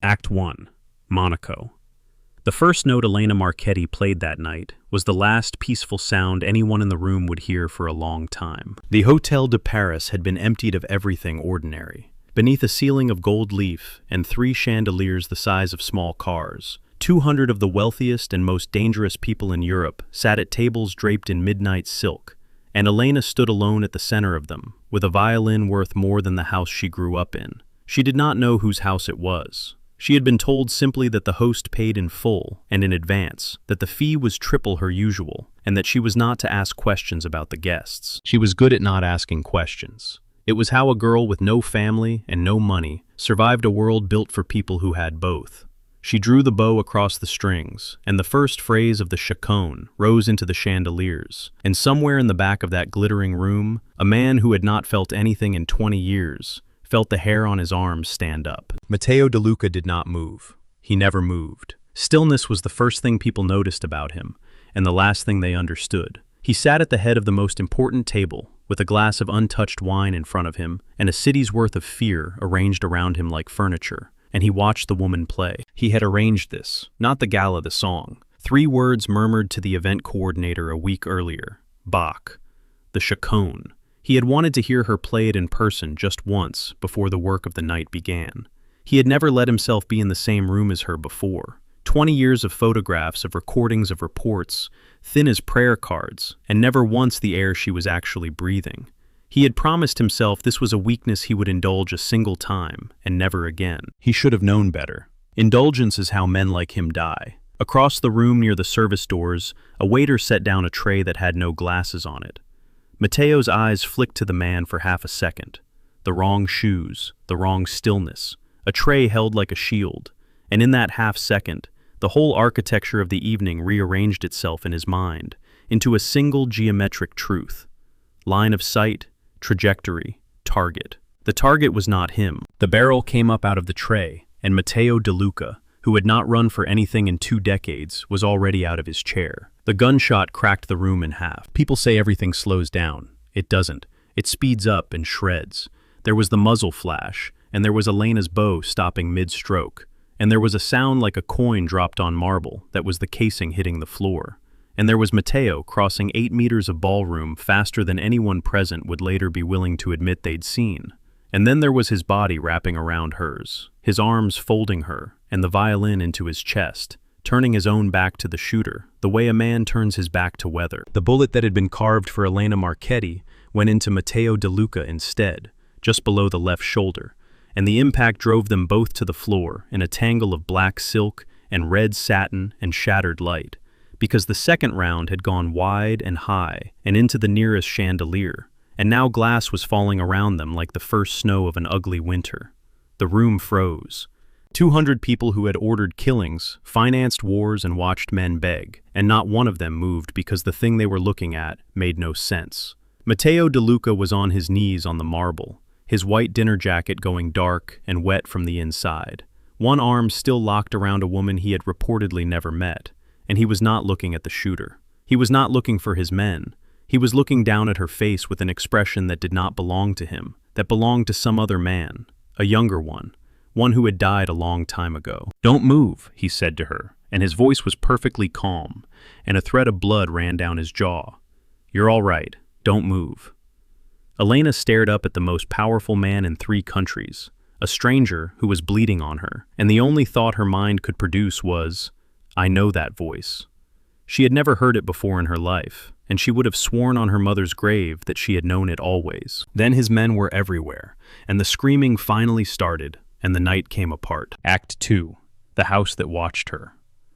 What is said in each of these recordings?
Act 1. Monaco. The first note Elena Marchetti played that night was the last peaceful sound anyone in the room would hear for a long time. The Hôtel de Paris had been emptied of everything ordinary. Beneath a ceiling of gold leaf and 3 chandeliers the size of small cars, 200 of the wealthiest and most dangerous people in Europe sat at tables draped in midnight silk, and Elena stood alone at the center of them, with a violin worth more than the house she grew up in. She did not know whose house it was. She had been told simply that the host paid in full and in advance, that the fee was triple her usual, and that she was not to ask questions about the guests. She was good at not asking questions. It was how a girl with no family and no money survived a world built for people who had both. She drew the bow across the strings, and the first phrase of the chaconne rose into the chandeliers, and somewhere in the back of that glittering room, a man who had not felt anything in 20 years felt the hair on his arms stand up. Matteo De Luca did not move. He never moved. Stillness was the first thing people noticed about him, and the last thing they understood. He sat at the head of the most important table, with a glass of untouched wine in front of him, and a city's worth of fear arranged around him like furniture, and he watched the woman play. He had arranged this, not the gala, the song. 3 words murmured to the event coordinator a week earlier. Bach. The chaconne. He had wanted to hear her play it in person just once before the work of the night began. He had never let himself be in the same room as her before. 20 years of photographs, of recordings, of reports, thin as prayer cards, and never once the air she was actually breathing. He had promised himself this was a weakness he would indulge a single time, and never again. He should have known better. Indulgence is how men like him die. Across the room near the service doors, a waiter set down a tray that had no glasses on it. Matteo's eyes flicked to the man for half a second. The wrong shoes, the wrong stillness, a tray held like a shield, and in that half second, the whole architecture of the evening rearranged itself in his mind into a single geometric truth. Line of sight, trajectory, target. The target was not him. The barrel came up out of the tray, and Matteo De Luca, who had not run for anything in 2 decades, was already out of his chair. The gunshot cracked the room in half. People say everything slows down. It doesn't. It speeds up and shreds. There was the muzzle flash, and there was Elena's bow stopping mid-stroke, and there was a sound like a coin dropped on marble that was the casing hitting the floor. And there was Matteo crossing 8 meters of ballroom faster than anyone present would later be willing to admit they'd seen. And then there was his body wrapping around hers, his arms folding her, and the violin into his chest, turning his own back to the shooter, the way a man turns his back to weather. The bullet that had been carved for Elena Marchetti went into Matteo De Luca instead, just below the left shoulder, and the impact drove them both to the floor in a tangle of black silk and red satin and shattered light, because the second round had gone wide and high and into the nearest chandelier, and now glass was falling around them like the first snow of an ugly winter. The room froze. 200 people who had ordered killings, financed wars, and watched men beg, and not one of them moved because the thing they were looking at made no sense. Matteo De Luca was on his knees on the marble, his white dinner jacket going dark and wet from the inside. One arm still locked around a woman he had reportedly never met, and he was not looking at the shooter. He was not looking for his men. He was looking down at her face with an expression that did not belong to him, that belonged to some other man, a younger one who had died a long time ago. "Don't move," he said to her, and his voice was perfectly calm, and a thread of blood ran down his jaw. "You're all right. Don't move." Elena stared up at the most powerful man in 3 countries, a stranger who was bleeding on her, and the only thought her mind could produce was, "I know that voice." She had never heard it before in her life, and she would have sworn on her mother's grave that she had known it always. Then his men were everywhere, and the screaming finally started, and the night came apart. Act 2. The house that watched her.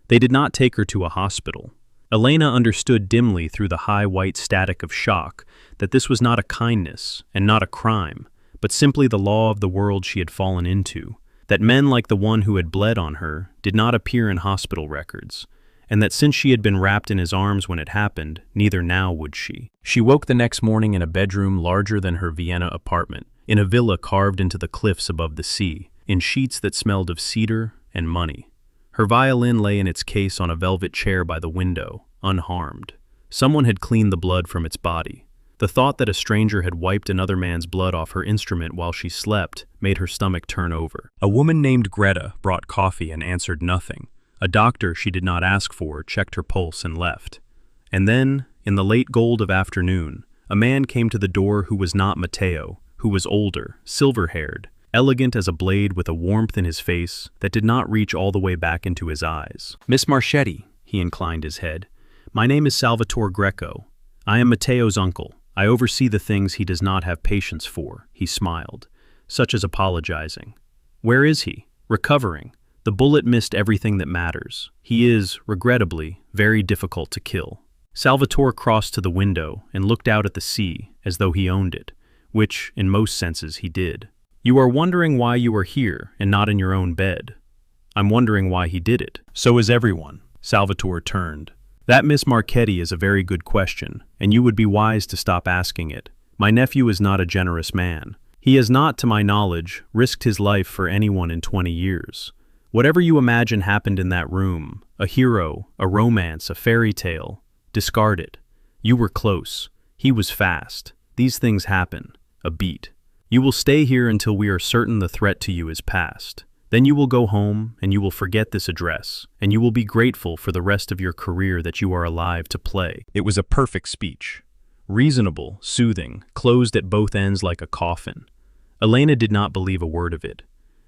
They did not take her to a hospital. Elena understood dimly through the high white static of shock that this was not a kindness and not a crime, but simply the law of the world she had fallen into, that men like the one who had bled on her did not appear in hospital records, and that since she had been wrapped in his arms when it happened, neither now would she. She woke the next morning in a bedroom larger than her Vienna apartment, in a villa carved into the cliffs above the sea, in sheets that smelled of cedar and money. Her violin lay in its case on a velvet chair by the window, unharmed. Someone had cleaned the blood from its body. The thought that a stranger had wiped another man's blood off her instrument while she slept made her stomach turn over. A woman named Greta brought coffee and answered nothing. A doctor she did not ask for checked her pulse and left. And then, in the late gold of afternoon, a man came to the door who was not Matteo, who was older, silver-haired, elegant as a blade with a warmth in his face that did not reach all the way back into his eyes. "Miss Marchetti," he inclined his head, "my name is Salvatore Greco. I am Matteo's uncle. I oversee the things he does not have patience for," he smiled, such as apologizing. "Where is he?" "Recovering. The bullet missed everything that matters. He is, regrettably, very difficult to kill." Salvatore crossed to the window and looked out at the sea as though he owned it, which, in most senses, he did. "You are wondering why you are here and not in your own bed. I'm wondering why he did it." "So is everyone." Salvatore turned. "That, Miss Marchetti, is a very good question, and you would be wise to stop asking it. My nephew is not a generous man. He has not, to my knowledge, risked his life for anyone in 20 years. Whatever you imagine happened in that room, a hero, a romance, a fairy tale, discard it. You were close. He was fast. These things happen. A beat. You will stay here until we are certain the threat to you is past. Then you will go home, and you will forget this address, and you will be grateful for the rest of your career that you are alive to play." It was a perfect speech. Reasonable, soothing, closed at both ends like a coffin. Elena did not believe a word of it.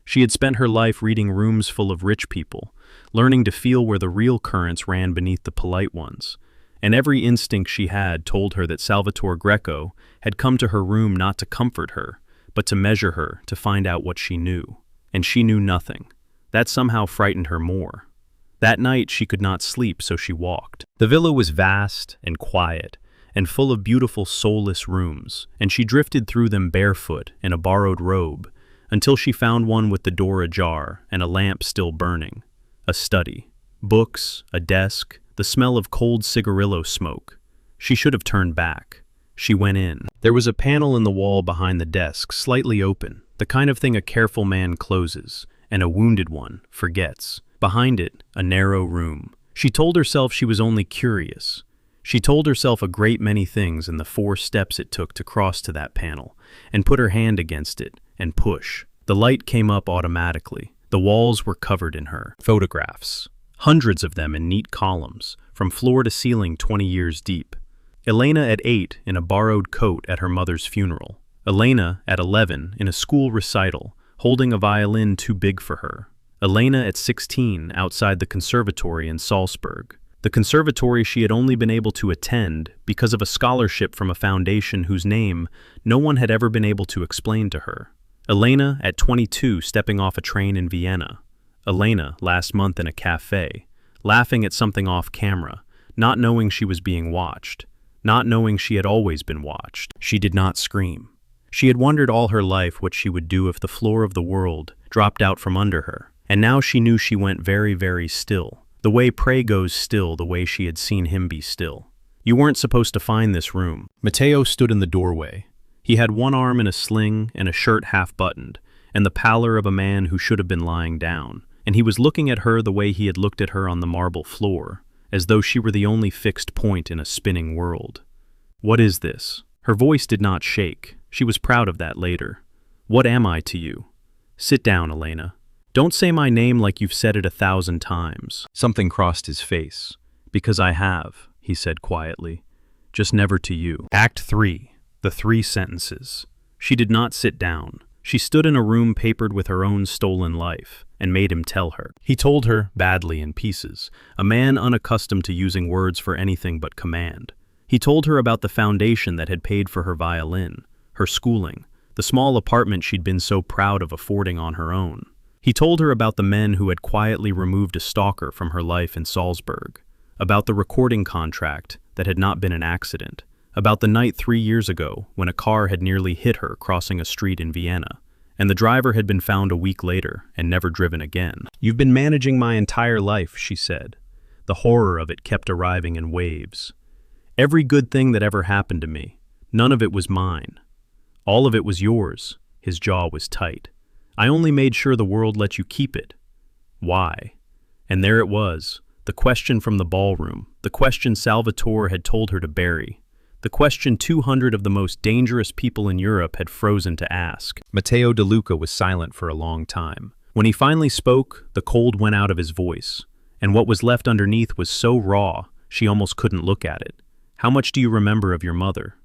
She had spent her life reading rooms full of rich people, learning to feel where the real currents ran beneath the polite ones, and every instinct she had told her that Salvatore Greco had come to her room not to comfort her, but to measure her, to find out what she knew. And she knew nothing. That somehow frightened her more. That night she could not sleep, so she walked. The villa was vast and quiet, and full of beautiful soulless rooms, and she drifted through them barefoot in a borrowed robe, until she found one with the door ajar and a lamp still burning. A study. Books, a desk, the smell of cold cigarillo smoke. She should have turned back. She went in. There was a panel in the wall behind the desk, slightly open, the kind of thing a careful man closes, and a wounded one forgets. Behind it, a narrow room. She told herself she was only curious. She told herself a great many things in the 4 steps it took to cross to that panel, and put her hand against it, and push. The light came up automatically. The walls were covered in her. Photographs. Hundreds of them in neat columns, from floor to ceiling 20 years deep. Elena at 8 in a borrowed coat at her mother's funeral. Elena at 11 in a school recital, holding a violin too big for her. Elena at 16 outside the conservatory in Salzburg. The conservatory she had only been able to attend because of a scholarship from a foundation whose name no one had ever been able to explain to her. Elena at 22 stepping off a train in Vienna. Elena last month in a cafe, laughing at something off camera, not knowing she was being watched. Not knowing she had always been watched. She did not scream. She had wondered all her life what she would do if the floor of the world dropped out from under her, and now she knew she went very, very still, the way prey goes still, the way she had seen him be still. You weren't supposed to find this room. Matteo stood in the doorway. He had one arm in a sling and a shirt half-buttoned, and the pallor of a man who should have been lying down, and he was looking at her the way he had looked at her on the marble floor, as though she were the only fixed point in a spinning world. "What is this?" Her voice did not shake. She was proud of that later. "What am I to you?" "Sit down, Elena. Don't say my name like you've said it 1,000 times. Something crossed his face. "Because I have," he said quietly. "Just never to you." Act 3. The 3 sentences. She did not sit down. She stood in a room papered with her own stolen life, and made him tell her. He told her, badly in pieces, a man unaccustomed to using words for anything but command. He told her about the foundation that had paid for her violin, her schooling, the small apartment she'd been so proud of affording on her own. He told her about the men who had quietly removed a stalker from her life in Salzburg, about the recording contract that had not been an accident, about the night 3 years ago when a car had nearly hit her crossing a street in Vienna, and the driver had been found a week later and never driven again. "You've been managing my entire life," she said. The horror of it kept arriving in waves. "Every good thing that ever happened to me, none of it was mine. All of it was yours." His jaw was tight. "I only made sure the world let you keep it. Why?" And there it was, the question from the ballroom, the question Salvatore had told her to bury, The question 200 of the most dangerous people in Europe had frozen to ask. Matteo De Luca was silent for a long time. When he finally spoke, the cold went out of his voice, and what was left underneath was so raw, she almost couldn't look at it. How much do you remember of your mother?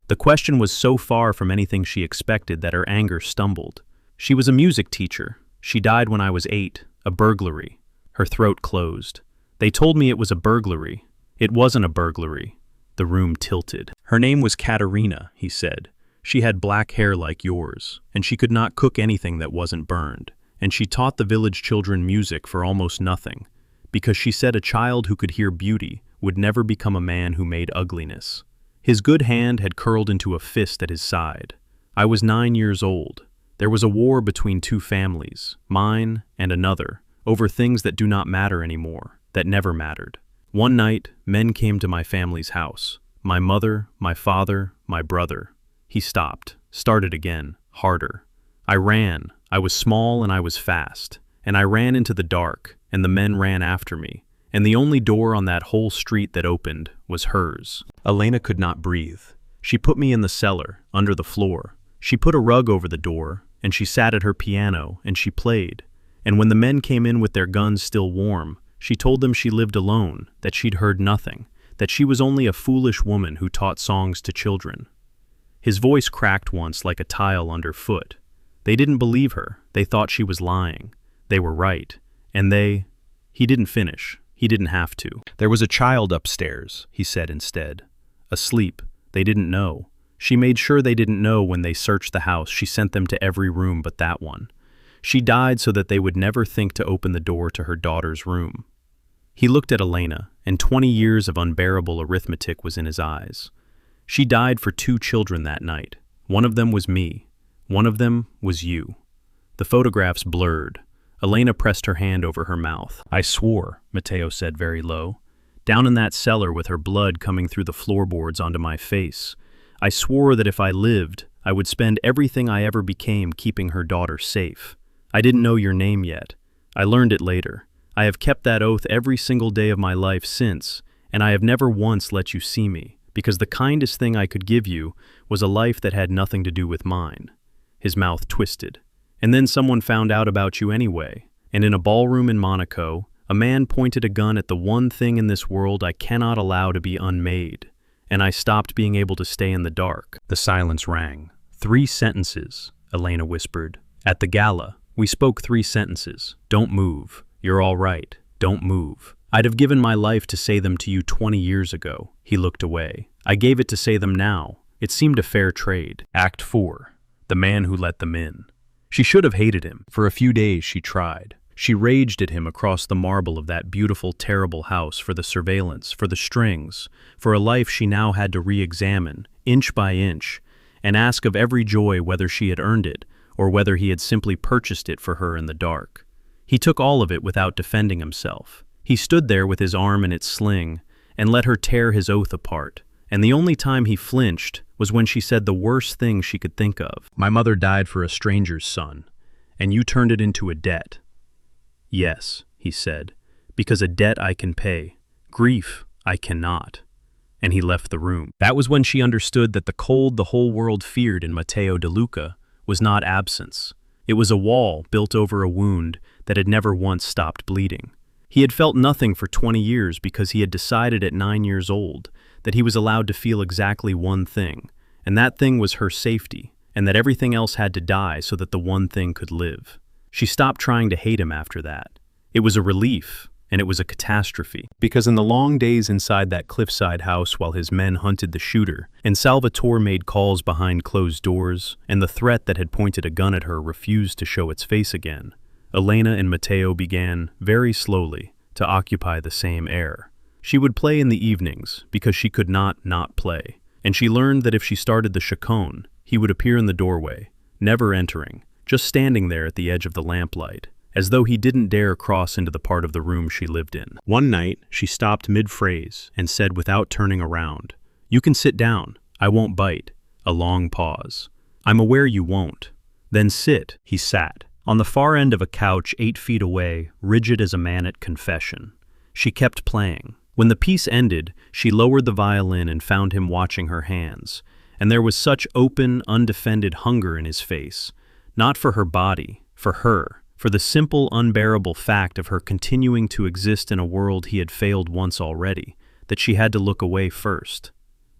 The question was so far from anything she expected that her anger stumbled. She was a music teacher. She died when I was 8, a burglary. Her throat closed. They told me it was a burglary. It wasn't a burglary. The room tilted. Her name was Katerina, he said. She had black hair like yours, and she could not cook anything that wasn't burned. And she taught the village children music for almost nothing, because she said a child who could hear beauty would never become a man who made ugliness. His good hand had curled into a fist at his side. I was 9 years old. There was a war between two families, mine and another, over things that do not matter anymore, that never mattered. One night, men came to my family's house. My mother, my father, my brother. He stopped, started again, harder. I ran. I was small and I was fast. And I ran into the dark, and the men ran after me. And the only door on that whole street that opened was hers. Elena could not breathe. She put me in the cellar, under the floor. She put a rug over the door, and she sat at her piano, and she played. And when the men came in with their guns still warm, she told them she lived alone, that she'd heard nothing, that she was only a foolish woman who taught songs to children. His voice cracked once like a tile underfoot. They didn't believe her. They thought she was lying. They were right. And he didn't finish. He didn't have to. There was a child upstairs, he said instead. Asleep. They didn't know. She made sure they didn't know when they searched the house. She sent them to every room but that one. She died so that they would never think to open the door to her daughter's room. He looked at Elena, and 20 years of unbearable arithmetic was in his eyes. She died for 2 children that night. One of them was me. One of them was you. The photographs blurred. Elena pressed her hand over her mouth. I swore, Matteo said very low. Down in that cellar with her blood coming through the floorboards onto my face. I swore that if I lived, I would spend everything I ever became keeping her daughter safe. I didn't know your name yet. I learned it later. I have kept that oath every single day of my life since, and I have never once let you see me, because the kindest thing I could give you was a life that had nothing to do with mine. His mouth twisted. And then someone found out about you anyway, and in a ballroom in Monaco, a man pointed a gun at the one thing in this world I cannot allow to be unmade, and I stopped being able to stay in the dark. The silence rang. 3 sentences, Elena whispered. At the gala, we spoke 3 sentences. Don't move. You're all right. Don't move. I'd have given my life to say them to you 20 years ago. He looked away. I gave it to say them now. It seemed a fair trade. Act 4. The man who let them in. She should have hated him. For a few days she tried. She raged at him across the marble of that beautiful, terrible house for the surveillance, for the strings, for a life she now had to re-examine, inch by inch, and ask of every joy whether she had earned it, or whether he had simply purchased it for her in the dark. He took all of it without defending himself. He stood there with his arm in its sling, and let her tear his oath apart. And the only time he flinched was when she said the worst thing she could think of. My mother died for a stranger's son, and you turned it into a debt. Yes, he said, because a debt I can pay. Grief I cannot. And he left the room. That was when she understood that the cold the whole world feared in Matteo De Luca was not absence. It was a wall built over a wound that had never once stopped bleeding. He had felt nothing for 20 years because he had decided at 9 years old that he was allowed to feel exactly one thing, and that thing was her safety, and that everything else had to die so that the one thing could live. She stopped trying to hate him after that. It was a relief, and it was a catastrophe, because in the long days inside that cliffside house while his men hunted the shooter, and Salvatore made calls behind closed doors, and the threat that had pointed a gun at her refused to show its face again, Elena and Matteo began, very slowly, to occupy the same air. She would play in the evenings, because she could not play, and she learned that if she started the chaconne, he would appear in the doorway, never entering, just standing there at the edge of the lamplight, as though he didn't dare cross into the part of the room she lived in. One night, she stopped mid-phrase and said without turning around, "You can sit down. I won't bite." A long pause. "I'm aware you won't." "Then sit." He sat. On the far end of a couch 8 feet away, rigid as a man at confession. She kept playing. When the piece ended, she lowered the violin and found him watching her hands, and there was such open, undefended hunger in his face, not for her body, for her, for the simple, unbearable fact of her continuing to exist in a world he had failed once already, that she had to look away first.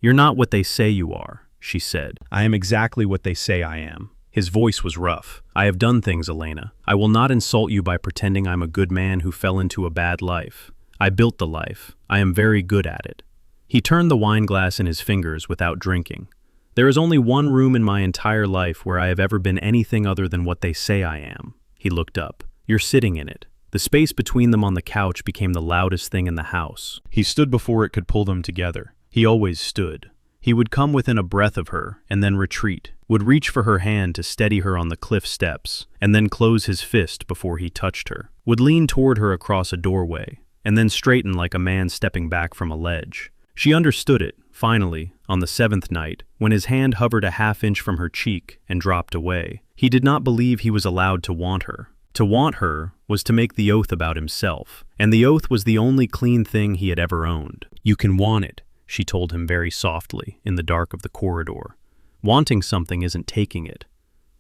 "You're not what they say you are," she said. "I am exactly what they say I am." His voice was rough. "I have done things, Elena. I will not insult you by pretending I'm a good man who fell into a bad life. I built the life. I am very good at it." He turned the wine glass in his fingers without drinking. "There is only one room in my entire life where I have ever been anything other than what they say I am." He looked up. "You're sitting in it." The space between them on the couch became the loudest thing in the house. He stood before it could pull them together. He always stood. He would come within a breath of her and then retreat, would reach for her hand to steady her on the cliff steps, and then close his fist before he touched her, would lean toward her across a doorway, and then straighten like a man stepping back from a ledge. She understood it, finally, on the 7th night, when his hand hovered a half-inch from her cheek and dropped away. He did not believe he was allowed to want her. To want her was to make the oath about himself, and the oath was the only clean thing he had ever owned. "You can want it," she told him very softly, in the dark of the corridor. "Wanting something isn't taking it."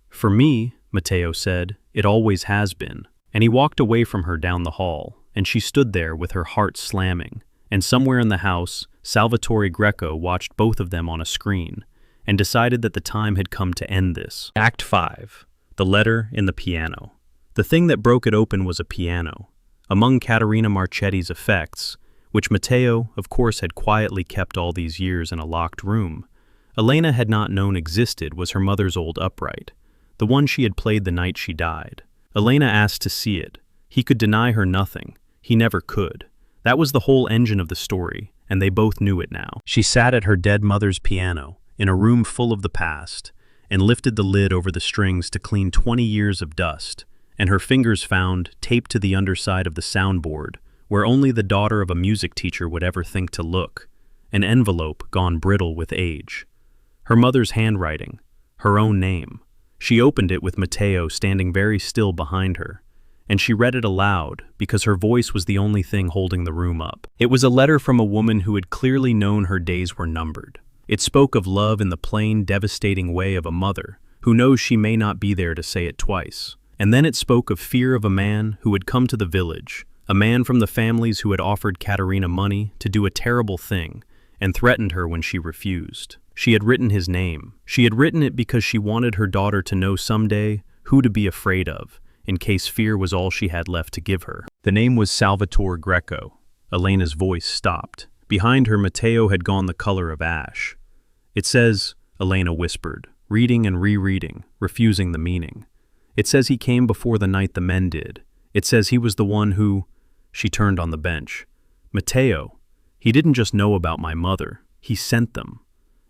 "For me," Matteo said, "it always has been." And he walked away from her down the hall, and she stood there with her heart slamming. And somewhere in the house, Salvatore Greco watched both of them on a screen, and decided that the time had come to end this. Act 5. The letter in the piano. The thing that broke it open was a piano. Among Caterina Marchetti's effects, which Matteo, of course, had quietly kept all these years in a locked room, Elena had not known existed was her mother's old upright, the one she had played the night she died. Elena asked to see it. He could deny her nothing. He never could. That was the whole engine of the story, and they both knew it now. She sat at her dead mother's piano, in a room full of the past, and lifted the lid over the strings to clean 20 years of dust, and her fingers found, taped to the underside of the soundboard, where only the daughter of a music teacher would ever think to look, an envelope gone brittle with age. Her mother's handwriting, her own name. She opened it with Matteo standing very still behind her, and she read it aloud because her voice was the only thing holding the room up. It was a letter from a woman who had clearly known her days were numbered. It spoke of love in the plain, devastating way of a mother who knows she may not be there to say it twice. And then it spoke of fear of a man who had come to the village, a man from the families who had offered Caterina money to do a terrible thing and threatened her when she refused. She had written his name. She had written it because she wanted her daughter to know someday who to be afraid of, in case fear was all she had left to give her. The name was Salvatore Greco. Elena's voice stopped. Behind her, Matteo had gone the color of ash. "It says," Elena whispered, reading and rereading, refusing the meaning. "It says he came before the night the men did. It says he was the one who—" She turned on the bench. "Matteo, he didn't just know about my mother, he sent them."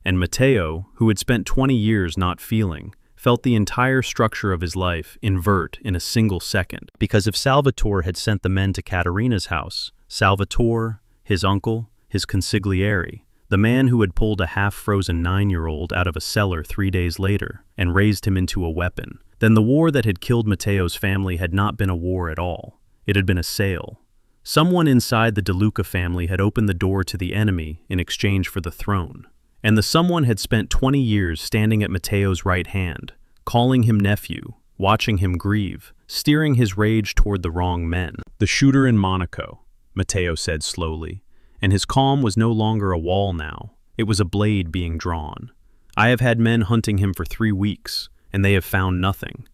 And Matteo, who had spent 20 years not feeling, felt the entire structure of his life invert in a single second. Because if Salvatore had sent the men to Caterina's house, Salvatore, his uncle, his consigliere, the man who had pulled a half-frozen 9-year-old out of a cellar 3 days later and raised him into a weapon, then the war that had killed Matteo's family had not been a war at all. It had been a sale. Someone inside the De Luca family had opened the door to the enemy in exchange for the throne. And the someone had spent 20 years standing at Matteo's right hand, calling him nephew, watching him grieve, steering his rage toward the wrong men. "The shooter in Monaco," Matteo said slowly, and his calm was no longer a wall now. It was a blade being drawn. "I have had men hunting him for 3 weeks, and they have found nothing.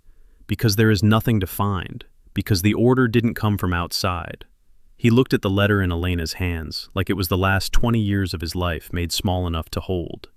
Because there is nothing to find. Because the order didn't come from outside." He looked at the letter in Elena's hands, like it was the last 20 years of his life made small enough to hold.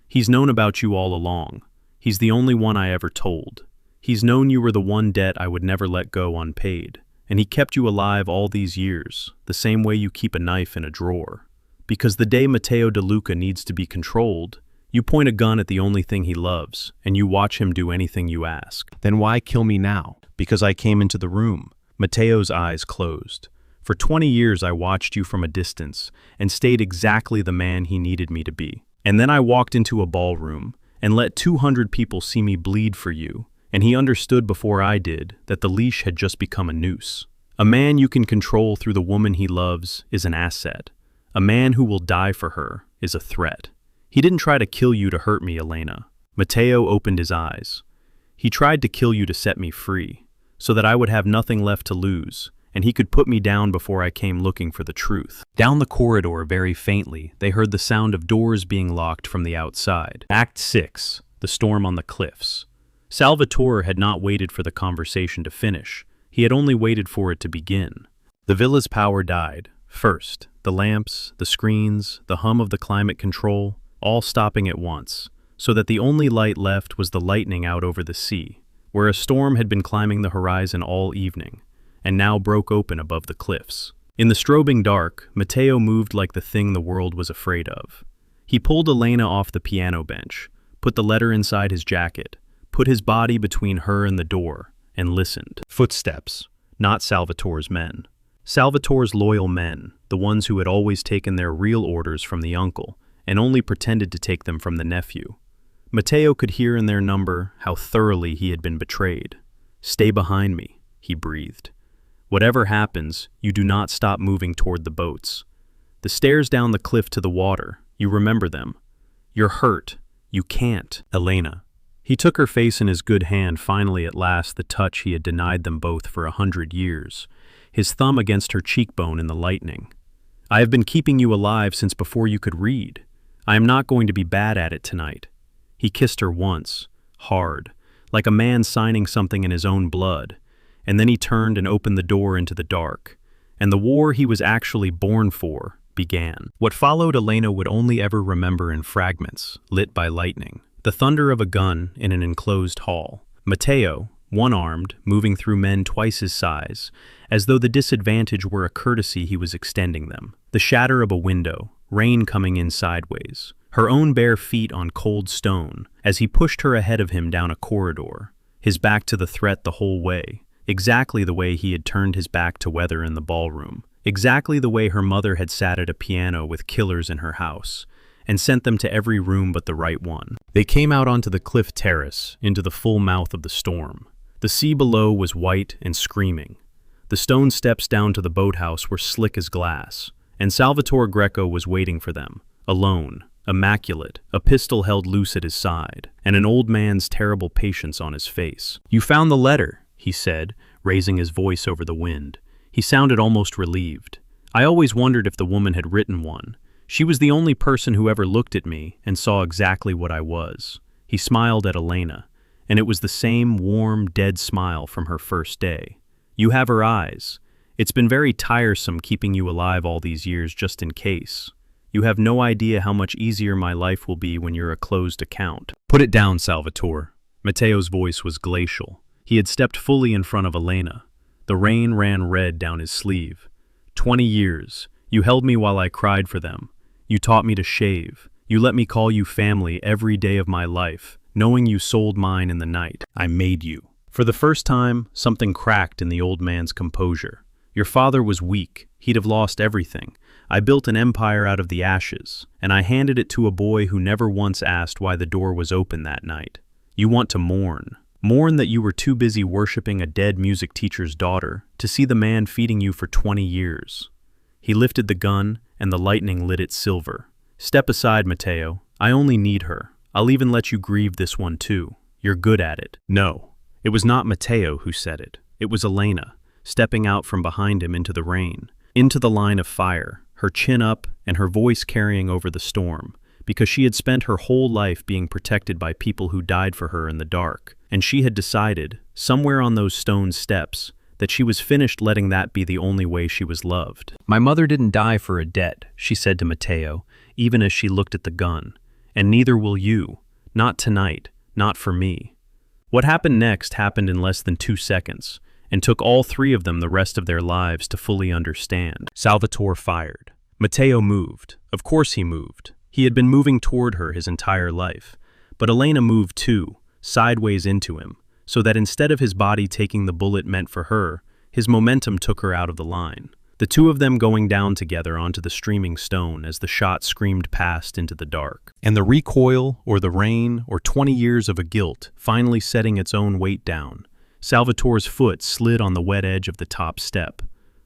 "He's known about you all along. He's the only one I ever told. He's known you were the one debt I would never let go unpaid. And he kept you alive all these years, the same way you keep a knife in a drawer. Because the day Matteo De Luca needs to be controlled, you point a gun at the only thing he loves, and you watch him do anything you ask." "Then why kill me now?" "Because I came into the room." Matteo's eyes closed. "For 20 years I watched you from a distance and stayed exactly the man he needed me to be. And then I walked into a ballroom and let 200 people see me bleed for you, and he understood before I did that the leash had just become a noose. A man you can control through the woman he loves is an asset. A man who will die for her is a threat. He didn't try to kill you to hurt me, Elena. Matteo opened his eyes. He tried to kill you to set me free, so that I would have nothing left to lose, and he could put me down before I came looking for the truth. Down the corridor, very faintly, they heard the sound of doors being locked from the outside. Act 6, the storm on the cliffs. Salvatore had not waited for the conversation to finish. He had only waited for it to begin. The villa's power died. First, the lamps, the screens, the hum of the climate control, all stopping at once, so that the only light left was the lightning out over the sea, where a storm had been climbing the horizon all evening, and now broke open above the cliffs. In the strobing dark, Matteo moved like the thing the world was afraid of. He pulled Elena off the piano bench, put the letter inside his jacket, put his body between her and the door, and listened. Footsteps, not Salvatore's men. Salvatore's loyal men, the ones who had always taken their real orders from the uncle, and only pretended to take them from the nephew. Matteo could hear in their number how thoroughly he had been betrayed. "Stay behind me," he breathed. "Whatever happens, you do not stop moving toward the boats. The stairs down the cliff to the water, you remember them. You're hurt. You can't." Elena. He took her face in his good hand, finally at last the touch he had denied them both for 100 years, his thumb against her cheekbone in the lightning. "I have been keeping you alive since before you could read. I am not going to be bad at it tonight." He kissed her once, hard, like a man signing something in his own blood, and then he turned and opened the door into the dark, and the war he was actually born for began. What followed Elena would only ever remember in fragments, lit by lightning. The thunder of a gun in an enclosed hall. Matteo, one-armed, moving through men twice his size, as though the disadvantage were a courtesy he was extending them. The shatter of a window, rain coming in sideways, her own bare feet on cold stone, as he pushed her ahead of him down a corridor, his back to the threat the whole way, exactly the way he had turned his back to weather in the ballroom, exactly the way her mother had sat at a piano with killers in her house, and sent them to every room but the right one. They came out onto the cliff terrace, into the full mouth of the storm. The sea below was white and screaming. The stone steps down to the boathouse were slick as glass, and Salvatore Greco was waiting for them, alone, immaculate, a pistol held loose at his side, and an old man's terrible patience on his face. "You found the letter," he said, raising his voice over the wind. He sounded almost relieved. "I always wondered if the woman had written one. She was the only person who ever looked at me and saw exactly what I was." He smiled at Elena, and it was the same warm, dead smile from her first day. "You have her eyes. It's been very tiresome keeping you alive all these years just in case. You have no idea how much easier my life will be when you're a closed account." "Put it down, Salvatore." Matteo's voice was glacial. He had stepped fully in front of Elena. The rain ran red down his sleeve. 20 years. You held me while I cried for them. You taught me to shave. You let me call you family every day of my life, knowing you sold mine in the night. I made you." For the first time, something cracked in the old man's composure. "Your father was weak. He'd have lost everything. I built an empire out of the ashes, and I handed it to a boy who never once asked why the door was open that night. You want to mourn. Mourn that you were too busy worshiping a dead music teacher's daughter to see the man feeding you for 20 years. He lifted the gun, and the lightning lit it silver. "Step aside, Matteo. I only need her. I'll even let you grieve this one too. You're good at it." No, it was not Matteo who said it. It was Elena, stepping out from behind him into the rain, into the line of fire, her chin up and her voice carrying over the storm, because she had spent her whole life being protected by people who died for her in the dark, and she had decided, somewhere on those stone steps, that she was finished letting that be the only way she was loved. "My mother didn't die for a debt," she said to Matteo, even as she looked at the gun, "and neither will you. Not tonight, not for me." What happened next happened in less than 2 seconds, and took all three of them the rest of their lives to fully understand. Salvatore fired. Matteo moved. Of course he moved. He had been moving toward her his entire life. But Elena moved too, sideways into him, so that instead of his body taking the bullet meant for her, his momentum took her out of the line. The two of them going down together onto the streaming stone as the shot screamed past into the dark. And the recoil, or the rain, or 20 years of a guilt finally setting its own weight down, Salvatore's foot slid on the wet edge of the top step.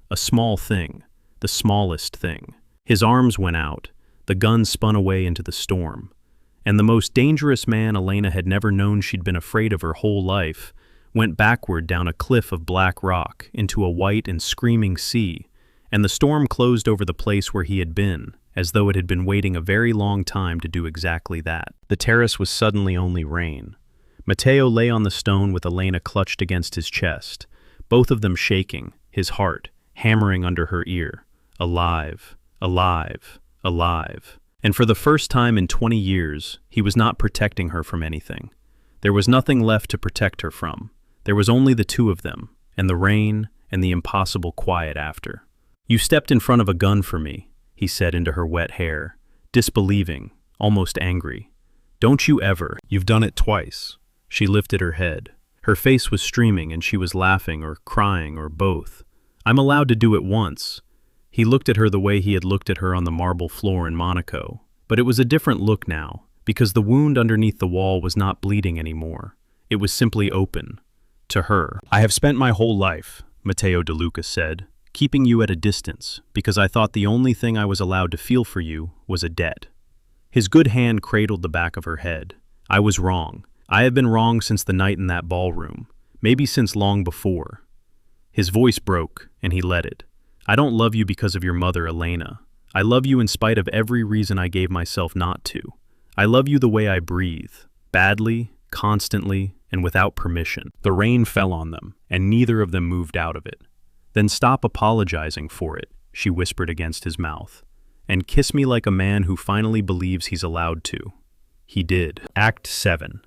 A small thing, the smallest thing. His arms went out, the gun spun away into the storm, and the most dangerous man Elena had never known she'd been afraid of her whole life went backward down a cliff of black rock into a white and screaming sea, and the storm closed over the place where he had been, as though it had been waiting a very long time to do exactly that. The terrace was suddenly only rain. Matteo lay on the stone with Elena clutched against his chest, both of them shaking, his heart hammering under her ear. Alive, alive, alive. And for the first time in 20 years, he was not protecting her from anything. There was nothing left to protect her from. There was only the two of them, and the rain, and the impossible quiet after. "You stepped in front of a gun for me," he said into her wet hair, disbelieving, almost angry. "Don't you ever. You've done it twice." She lifted her head. Her face was streaming and she was laughing or crying or both. "I'm allowed to do it once." He looked at her the way he had looked at her on the marble floor in Monaco. But it was a different look now, because the wound underneath the wall was not bleeding anymore. It was simply open. To her. "I have spent my whole life," Matteo De Luca said, "keeping you at a distance, because I thought the only thing I was allowed to feel for you was a debt." His good hand cradled the back of her head. "I was wrong. I have been wrong since the night in that ballroom, maybe since long before." His voice broke, and he let it. "I don't love you because of your mother, Elena. I love you in spite of every reason I gave myself not to. I love you the way I breathe, badly, constantly, and without permission." The rain fell on them, and neither of them moved out of it. "Then stop apologizing for it," she whispered against his mouth, "and kiss me like a man who finally believes he's allowed to." He did. Act 7.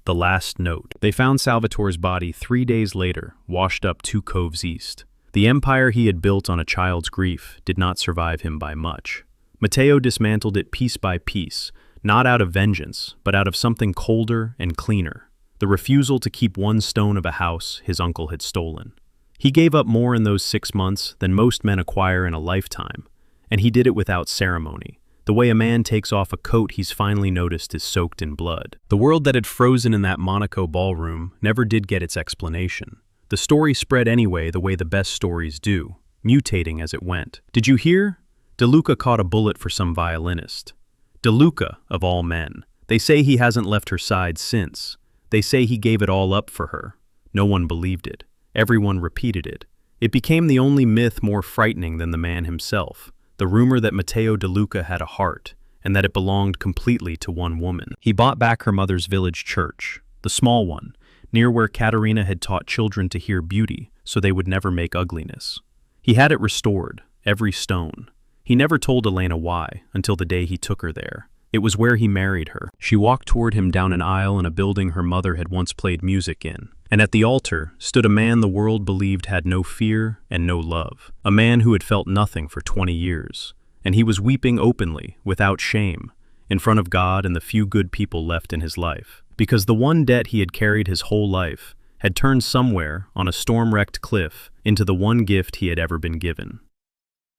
The Last Note. They found Salvatore's body 3 days later, washed up 2 coves east. The empire he had built on a child's grief did not survive him by much. Matteo dismantled it piece by piece, not out of vengeance, but out of something colder and cleaner, the refusal to keep one stone of a house his uncle had stolen. He gave up more in those 6 months than most men acquire in a lifetime, and he did it without ceremony, the way a man takes off a coat he's finally noticed is soaked in blood. The world that had frozen in that Monaco ballroom never did get its explanation. The story spread anyway the way the best stories do, mutating as it went. "Did you hear? De Luca caught a bullet for some violinist." De Luca, of all men. They say he hasn't left her side since. They say he gave it all up for her. No one believed it. Everyone repeated it. It became the only myth more frightening than the man himself, the rumor that Matteo De Luca had a heart, and that it belonged completely to one woman. He bought back her mother's village church, the small one, near where Caterina had taught children to hear beauty so they would never make ugliness. He had it restored, every stone. He never told Elena why, until the day he took her there. It was where he married her. She walked toward him down an aisle in a building her mother had once played music in, and at the altar stood a man the world believed had no fear and no love, a man who had felt nothing for 20 years, and he was weeping openly, without shame, in front of God and the few good people left in his life, because the one debt he had carried his whole life had turned somewhere on a storm-wrecked cliff into the one gift he had ever been given.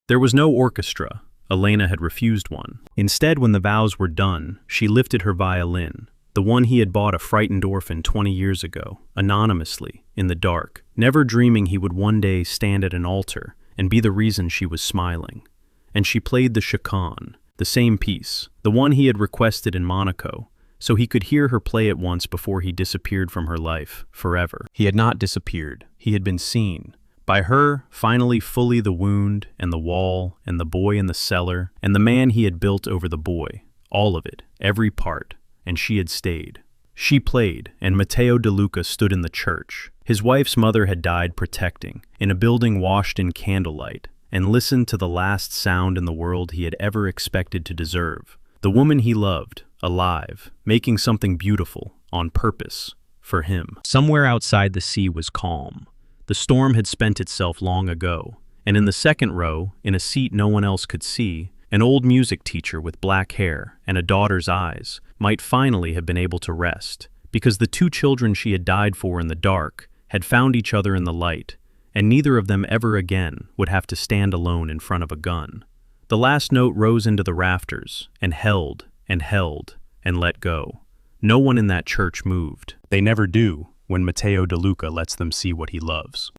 There was no orchestra. Elena had refused one. Instead, when the vows were done, she lifted her violin, the one he had bought a frightened orphan 20 years ago, anonymously, in the dark, never dreaming he would one day stand at an altar and be the reason she was smiling. And she played the chaconne, the same piece, the one he had requested in Monaco, so he could hear her play it once before he disappeared from her life, forever. He had not disappeared. He had been seen. By her, finally fully the wound, and the wall, and the boy in the cellar, and the man he had built over the boy. All of it, every part, and she had stayed. She played, and Matteo De Luca stood in the church. His wife's mother had died protecting, in a building washed in candlelight, and listened to the last sound in the world he had ever expected to deserve. The woman he loved, alive, making something beautiful, on purpose, for him. Somewhere outside the sea was calm. The storm had spent itself long ago, and in the second row, in a seat no one else could see, an old music teacher with black hair and a daughter's eyes might finally have been able to rest, because the 2 children she had died for in the dark had found each other in the light, and neither of them ever again would have to stand alone in front of a gun. The last note rose into the rafters, and held, and held, and let go. No one in that church moved. They never do when Matteo De Luca lets them see what he loves.